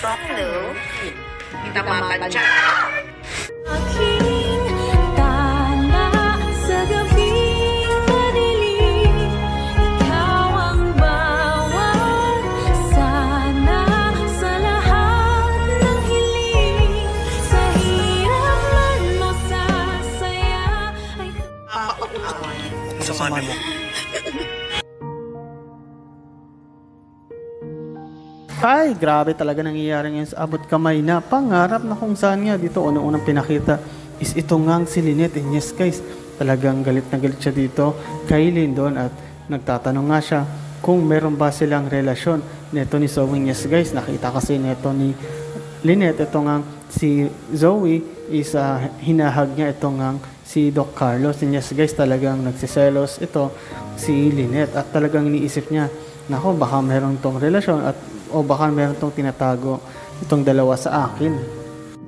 Hello. Kita matadya. Aking tala sa gabing madilim, ikaw ang bawat sana sa lahat ng hiling. Sa hirap man o sa saya ay Samahan mo. Ay, grabe talaga nangyayari ngayon sa abot kamay na pangarap na kung saan nga dito unang-unang pinakita is ito ngang si Lynette. And yes guys, talagang galit na galit siya dito kay Lyndon at nagtatanong nga siya kung meron ba silang relasyon neto ni Zoe. Yes guys, nakita kasi neto ni Lynette ito ngang si Zoe is hinahag niya ito ngang si Doc Carlos. And yes guys, talagang nagsiselos ito si Lynette at talagang iniisip niya, nako baka meron tong relasyon at o baka meron tong tinatago itong dalawa sa akin.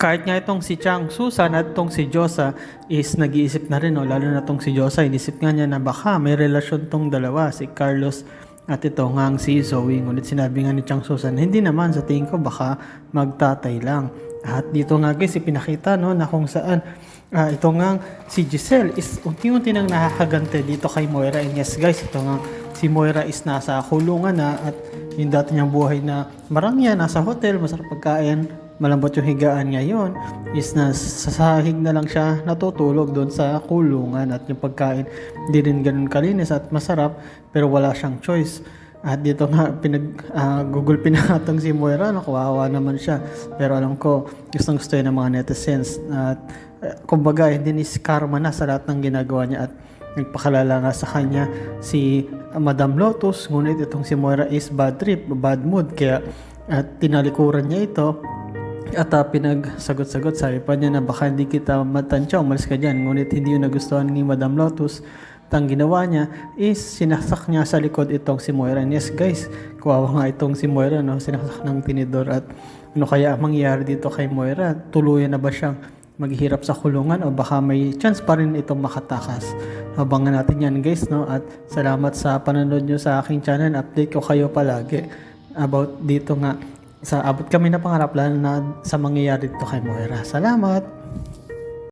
Kahit nga itong si Chang Susan at itong si Josa is nag-iisip na rin, lalo na itong si Josa, inisip nga niya na baka may relasyon tong dalawa, si Carlos at ito nga si Zoe. Ngunit sinabi nga ni Chang Susan, hindi naman, sa tingin ko baka magtatay lang. At dito nga guys, ipinakita na kung saan ito nga si Giselle is unti-unti nang nakakagante dito kay Moira. And yes guys, ito nga si Moira is nasa kulungan na at yung dati niyang buhay na marangya, nasa hotel, masarap pagkain, malambot yung higaan ngayon is nasa sahig na lang siya natutulog doon sa kulungan at yung pagkain hindi rin ganun kalinis at masarap pero wala siyang choice. At dito nga Google pinatong si Moira, kawawa naman siya, pero alam ko gustong gusto yun ng mga netizens at kumbaga hindi ni karma na sa lahat ng ginagawa niya at nagpakalala nga sa kanya si Madam Lotus. Ngunit itong si Moira is bad trip, bad mood, kaya tinalikuran niya ito at pinagsagot-sagot. Sabi pa niya na baka hindi kita matansya, umalis ka dyan. Ngunit hindi yung nagustuhan ni Madam Lotus. Ang ginawa niya is sinaksak niya sa likod itong si Moira. And yes guys, kawawa nga itong si Moira, sinaksak ng tinidor. At ano kaya mangyayari dito kay Moira? Tuluyan na ba siyang maghihirap sa kulungan o baka may chance pa rin itong makatakas? Abangan natin yan guys, at salamat sa panonood nyo sa aking channel. Update ko kayo palagi about dito nga sa abot kami na pangarap, lalo na sa mangyayari dito kay Moira. Salamat!